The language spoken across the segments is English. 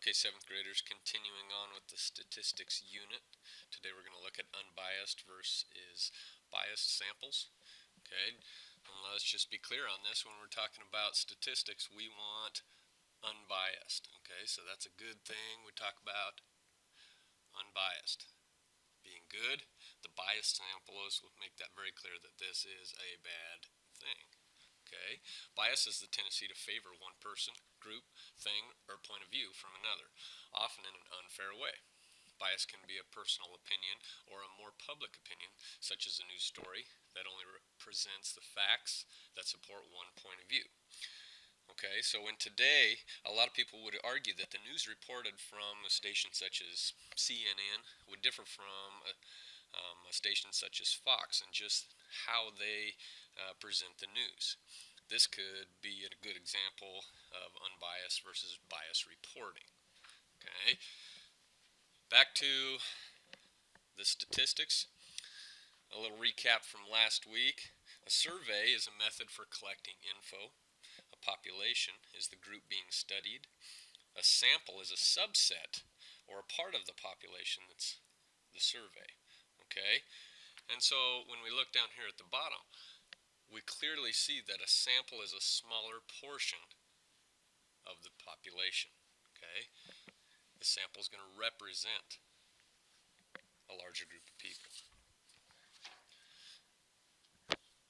Okay, 7th graders, continuing on with the statistics unit. Today we're going to look at unbiased versus biased samples. Okay, and let's just be clear on this. When we're talking about statistics, we want unbiased. Okay, so that's a good thing. We talk about unbiased being good. The biased samples will make that very clear that this is a bad thing. Okay, bias is the tendency to favor one person, group, thing, or point of view from another, often in an unfair way. Bias can be a personal opinion or a more public opinion, such as a news story that only presents the facts that support one point of view. Okay, so in today, a lot of people would argue that the news reported from a station such as CNN would differ from a station such as Fox and just how they present the news. This could be a good example of unbiased versus biased reporting. Okay, back to the statistics. A little recap from last week. A survey is a method for collecting info. A population is the group being studied. A sample is a subset or a part of the population that's the survey. Okay, and so when we look down here at the bottom, we clearly see that a sample is a smaller portion of the population. Okay, the sample is going to represent a larger group of people.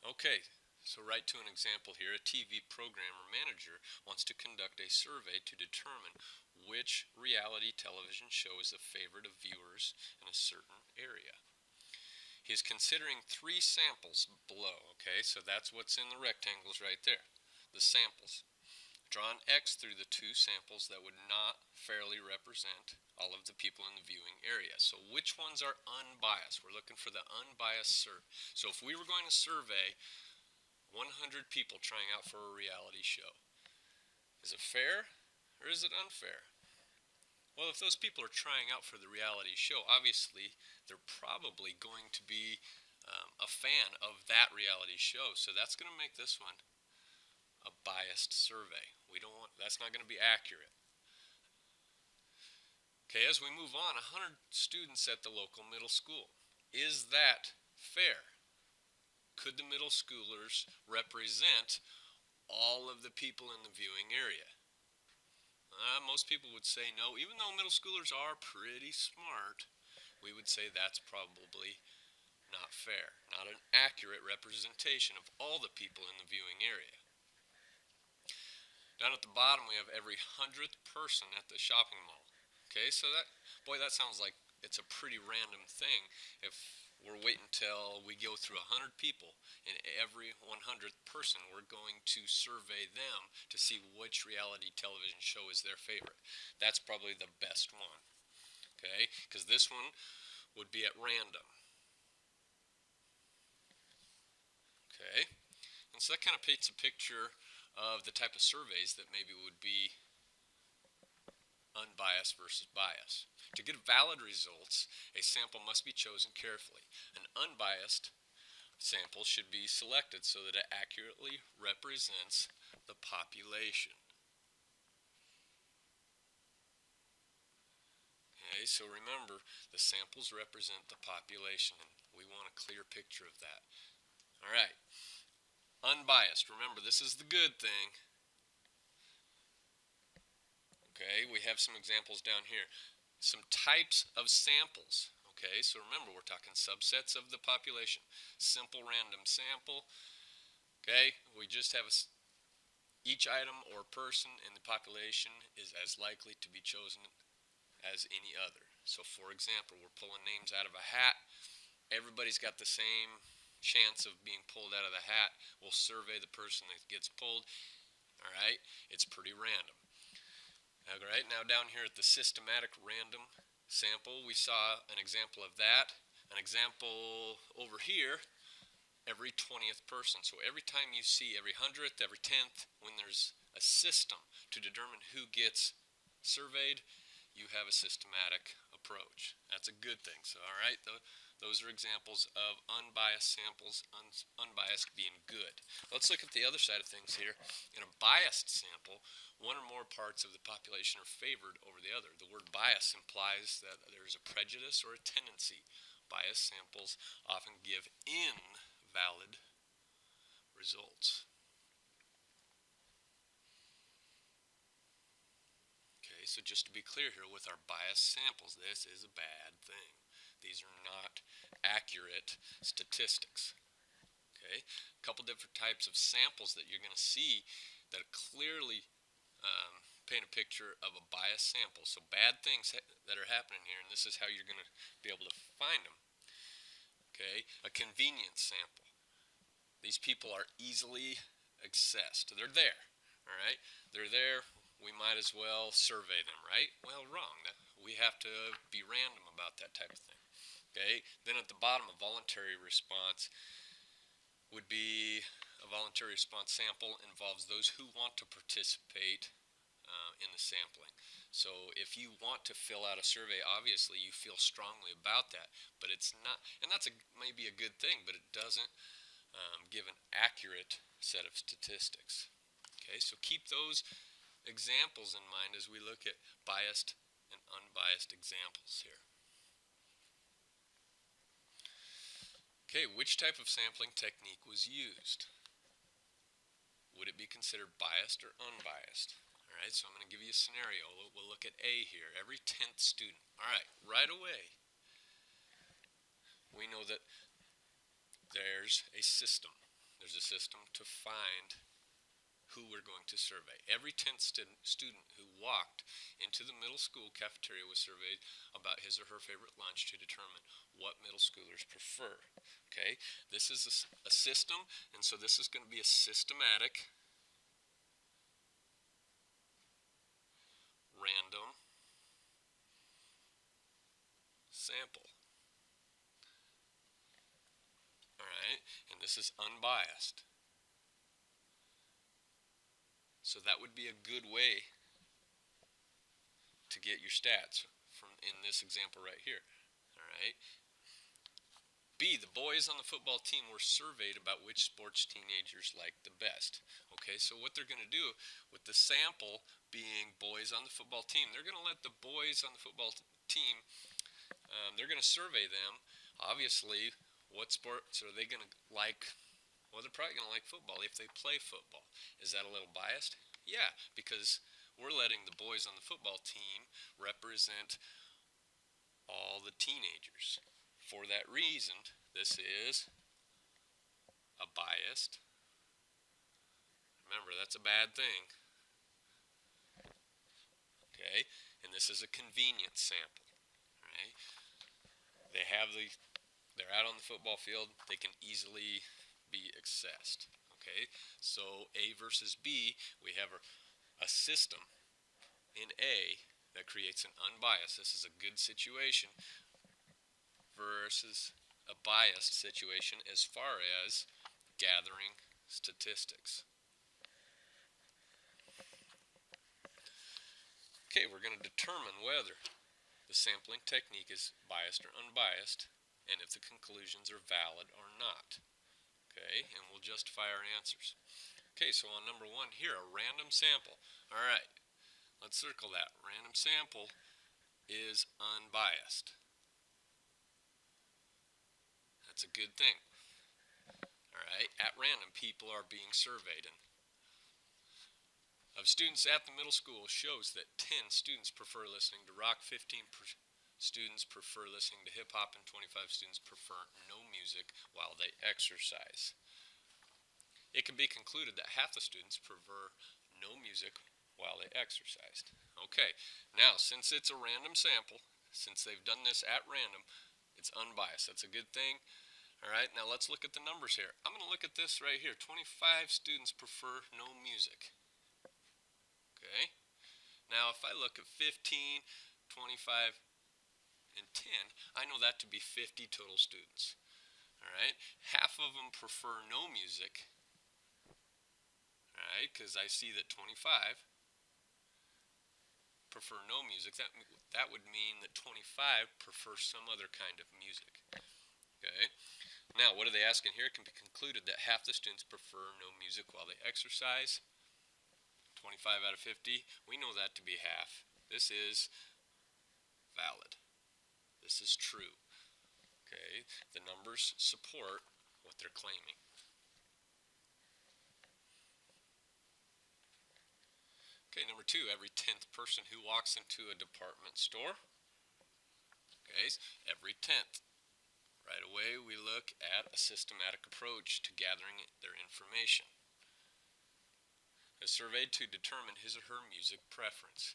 Okay, so right to an example here. A TV programmer manager wants to conduct a survey to determine which reality television show is the favorite of viewers in a certain area. He is considering 3 samples below. Okay, so that's what's in the rectangles right there, the samples. Draw an X through the 2 samples that would not fairly represent all of the people in the viewing area. So which ones are unbiased? We're looking for the unbiased survey. So if we were going to survey 100 people trying out for a reality show, is it fair or is it unfair? Well, if those people are trying out for the reality show, obviously they're probably going to be a fan of that reality show. So that's going to make this one a biased survey. That's not going to be accurate. Okay, as we move on, 100 students at the local middle school. Is that fair? Could the middle schoolers represent all of the people in the viewing area? Most people would say no. Even though middle schoolers are pretty smart, we would say that's probably not fair, not an accurate representation of all the people in the viewing area. Down at the bottom, we have every 100th person at the shopping mall. Okay, so that sounds like it's a pretty random thing. If we're waiting until we go through 100 people, and every 100th person, we're going to survey them to see which reality television show is their favorite. That's probably the best one. Okay, because this one would be at random. Okay, and so that kind of paints a picture of the type of surveys that maybe would be unbiased versus biased. To get valid results, a sample must be chosen carefully. An unbiased sample should be selected so that it accurately represents the population. Okay, so remember, the samples represent the population, and we want a clear picture of that. All right, unbiased. Remember, this is the good thing. Okay, we have some examples down here. Some types of samples. Okay, so remember, we're talking subsets of the population. Simple random sample. Okay, we just have each item or person in the population is as likely to be chosen as any other. So for example, we're pulling names out of a hat. Everybody's got the same chance of being pulled out of the hat. We'll survey the person that gets pulled. All right, it's pretty random. All right, now down here at the systematic random sample, we saw an example of that. An example over here, every 20th person. So every time you see every 100th, every 10th, when there's a system to determine who gets surveyed, you have a systematic approach. That's a good thing. So all right, Those are examples of unbiased samples, unbiased being good. Let's look at the other side of things here. In a biased sample, one or more parts of the population are favored over the other. The word bias implies that there is a prejudice or a tendency. Biased samples often give invalid results. Okay, so just to be clear here, with our biased samples, this is a bad thing. These are not accurate statistics. Okay, a couple different types of samples that you're going to see that clearly paint a picture of a biased sample. So bad things that are happening here, and this is how you're going to be able to find them. Okay, a convenience sample. These people are easily accessed. They're there. All right, they're there. We might as well survey them, right? Well, wrong. We have to be random about that type of thing. Okay, then at the bottom, a voluntary response would be a voluntary response sample involves those who want to participate in the sampling. So if you want to fill out a survey, obviously you feel strongly about that, but it's not, and that's maybe a good thing, but it doesn't give an accurate set of statistics. Okay, so keep those examples in mind as we look at biased and unbiased examples here. Okay, which type of sampling technique was used? Would it be considered biased or unbiased? All right, so I'm going to give you a scenario. We'll look at A here, every 10th student. All right away, we know that there's a system. There's a system to find who we're going to survey. Every 10th student who walked into the middle school cafeteria was surveyed about his or her favorite lunch to determine what middle schoolers prefer. Okay, this is a system, and so this is going to be a systematic, random sample. All right, and this is unbiased. So that would be a good way to get your stats from in this example right here. All right. B, the boys on the football team were surveyed about which sports teenagers liked the best. Okay, so what they're going to do with the sample being boys on the football team, they're going to let the boys on the football team, they're going to survey them. Obviously, what sports are they going to like? Well, they're probably going to like football if they play football. Is that a little biased? Yeah, because we're letting the boys on the football team represent all the teenagers. For that reason, this is a biased. Remember, that's a bad thing. Okay, and this is a convenience sample. Right? They're out on the football field. They can easily be accessed. Okay, so A versus B, we have a system in A that creates an unbiased. This is a good situation versus a biased situation as far as gathering statistics. Okay, we're going to determine whether the sampling technique is biased or unbiased, and if the conclusions are valid or not. Okay, and we'll justify our answers. Okay, so on number 1 here, a random sample. All right, let's circle that. Random sample is unbiased. That's a good thing. All right, at random, people are being surveyed. And of students at the middle school shows that 10 students prefer listening to rock, 15 students prefer listening to hip hop, and 25 students prefer no music while they exercise. It can be concluded that half the students prefer no music while they exercised. Okay, now since it's a random sample, since they've done this at random, it's unbiased. That's a good thing. All right, now let's look at the numbers here. I'm going to look at this right here. 25 students prefer no music. Okay, now if I look at 15, 25, and 10, I know that to be 50 total students. All right, half of them prefer no music. All right, because I see that 25 prefer no music. That would mean that 25 prefer some other kind of music. Okay. Now, what are they asking here? It can be concluded that half the students prefer no music while they exercise. 25 out of 50. We know that to be half. This is valid. This is true. Okay. The numbers support what they're claiming. Okay, number 2, every 10th person who walks into a department store. Okay, every 10th. Right away, we look at a systematic approach to gathering their information. Is surveyed to determine his or her music preference.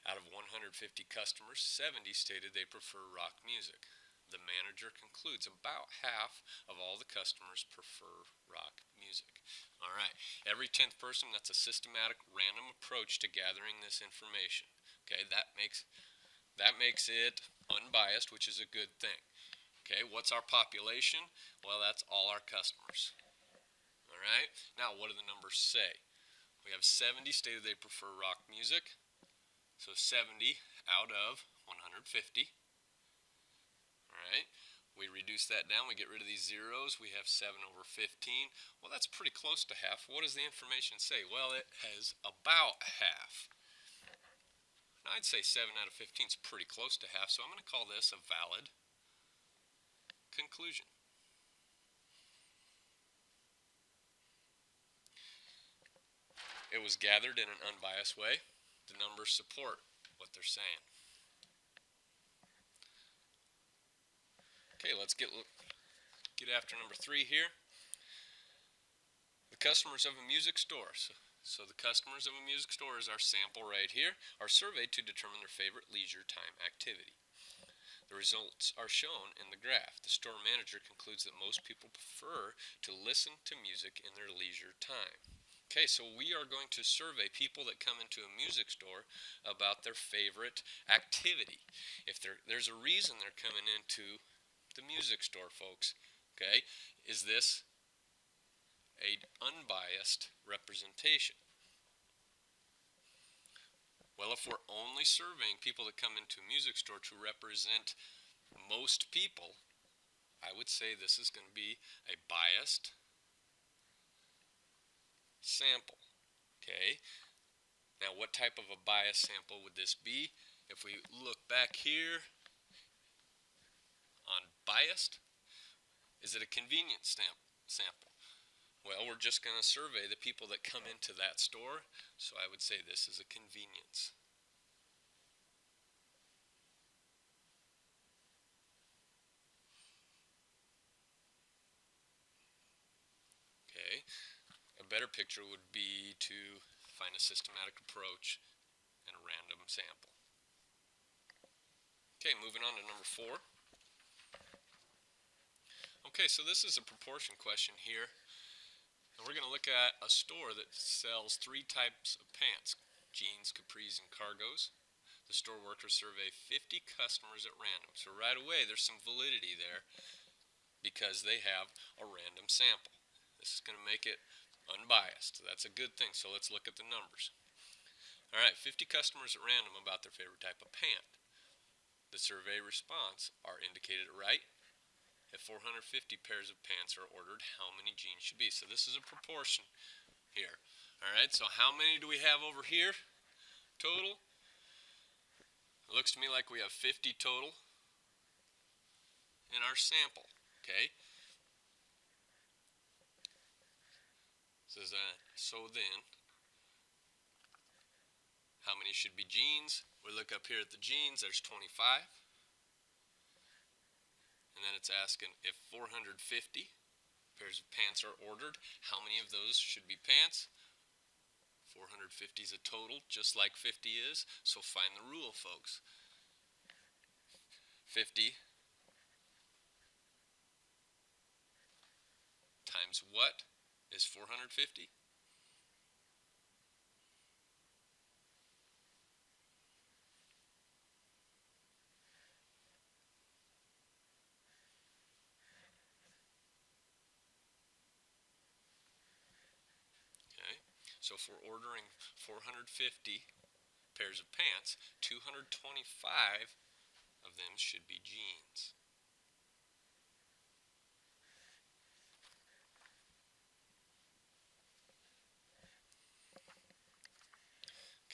Out of 150 customers, 70 stated they prefer rock music. The manager concludes about half of all the customers prefer rock music. All right, every 10th person, that's a systematic random approach to gathering this information. Okay, that makes it unbiased, which is a good thing. Okay, what's our population? Well, that's all our customers. All right, now what do the numbers say? We have 70 stated they prefer rock music. So 70 out of 150. All right. We reduce that down. We get rid of these zeros. We have 7 over 15. Well, that's pretty close to half. What does the information say? Well, it has about half. Now, I'd say 7 out of 15 is pretty close to half, so I'm going to call this a valid conclusion. It was gathered in an unbiased way. The numbers support what they're saying. Okay, let's get after number 3 here. The customers of a music store. So the customers of a music store is our sample right here, are surveyed to determine their favorite leisure time activity. The results are shown in the graph. The store manager concludes that most people prefer to listen to music in their leisure time. Okay, so we are going to survey people that come into a music store about their favorite activity. If there's a reason they're coming into the music store, folks. Okay, is this an unbiased representation? Well, if we're only surveying people that come into a music store to represent most people, I would say this is going to be a biased sample. Okay, now what type of a biased sample would this be? If we look back here on biased, is it a convenience sample? Well, we're just going to survey the people that come into that store, so I would say this is a convenience. Okay, a better picture would be to find a systematic approach and a random sample. Okay, moving on to number 4. Okay, so this is a proportion question here. And we're going to look at a store that sells 3 types of pants: jeans, capris, and cargos. The store workers survey 50 customers at random. So right away, there's some validity there because they have a random sample. This is going to make it unbiased. That's a good thing. So let's look at the numbers. All right, 50 customers at random about their favorite type of pant. The survey response are indicated right. If 450 pairs of pants are ordered, how many jeans should be? So this is a proportion here. All right, so how many do we have over here total? It looks to me like we have 50 total in our sample. Okay. So then, how many should be jeans? We look up here at the jeans, there's 25. And then it's asking if 450 pairs of pants are ordered, how many of those should be pants? 450 is a total, just like 50 is. So find the rule, folks. 50 times what is 450? Okay, so if we're ordering 450 pairs of pants, 225 of them should be jeans.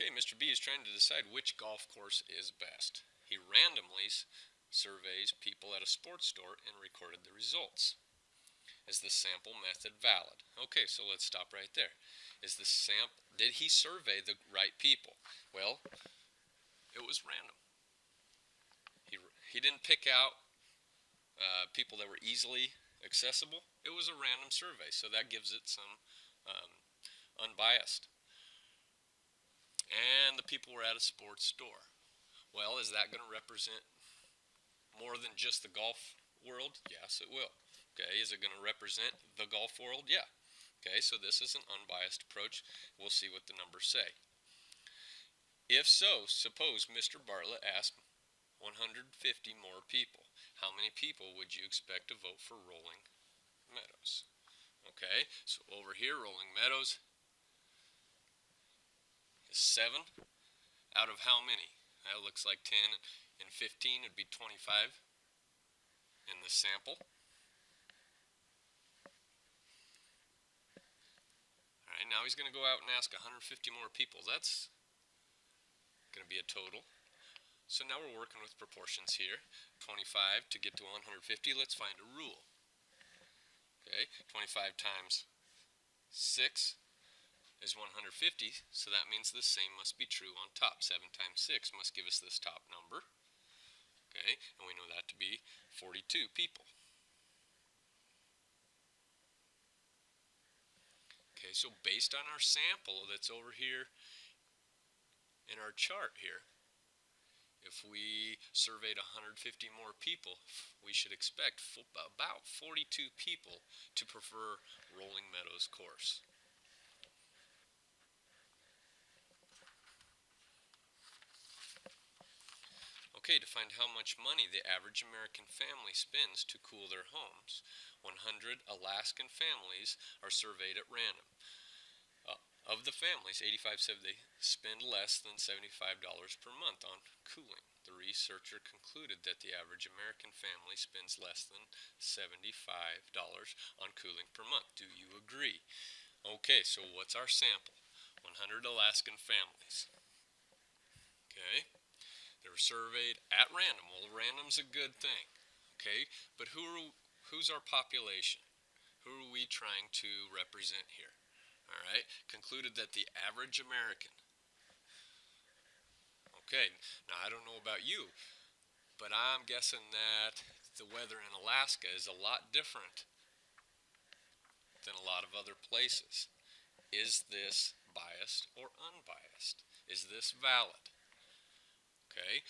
Okay, Mr. B is trying to decide which golf course is best. He randomly surveys people at a sports store and recorded the results. Is the sample method valid? Okay, so let's stop right there. Did he survey the right people? Well, it was random. He didn't pick out people that were easily accessible. It was a random survey, so that gives it some unbiased. And the people were at a sports store. Well, is that going to represent more than just the golf world? Yes, it will. Okay, is it going to represent the golf world? Yeah. Okay, so this is an unbiased approach. We'll see what the numbers say. If so, suppose Mr. Bartlett asked 150 more people. How many people would you expect to vote for Rolling Meadows? Okay, so over here, Rolling Meadows is 7 out of how many? That looks like 10 and 15 would be 25 in the sample. Alright, now he's going to go out and ask 150 more people. That's going to be a total. So now we're working with proportions here. 25 to get to 150, let's find a rule. Okay, 25 times 6 is 150, so that means the same must be true on top. 7 times 6 must give us this top number. Okay, and we know that to be 42 people. Okay, so based on our sample that's over here in our chart here, if we surveyed 150 more people, we should expect about 42 people to prefer Rolling Meadows course. Okay, to find how much money the average American family spends to cool their homes, 100 Alaskan families are surveyed at random. Of the families, 85 said they spend less than $75 per month on cooling. The researcher concluded that the average American family spends less than $75 on cooling per month. Do you agree? Okay, so what's our sample? 100 Alaskan families. Okay, they were surveyed at random. Well, random's a good thing. Okay, but who's our population? Who are we trying to represent here? All right, concluded that the average American. Okay, now I don't know about you, but I'm guessing that the weather in Alaska is a lot different than a lot of other places. Is this biased or unbiased? Is this valid? Okay,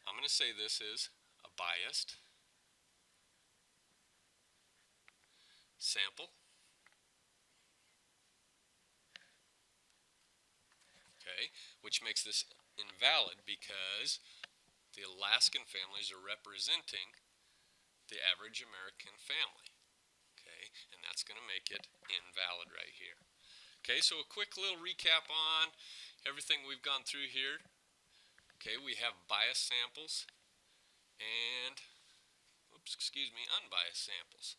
I'm going to say this is a biased sample. Okay, which makes this invalid because the Alaskan families are representing the average American family. Okay, and that's going to make it invalid right here. Okay, so a quick little recap on everything we've gone through here. Okay, we have biased samples and, unbiased samples.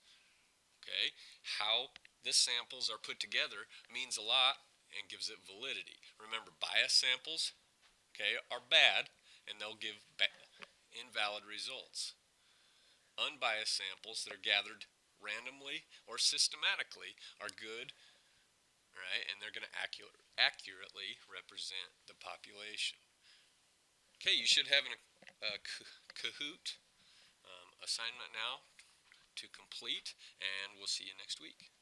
Okay, how the samples are put together means a lot and gives it validity. Remember, biased samples, okay, are bad and they'll give invalid results. Unbiased samples that are gathered randomly or systematically are good, right, and they're going to accurately represent the population. Okay, you should have a Kahoot assignment now to complete, and we'll see you next week.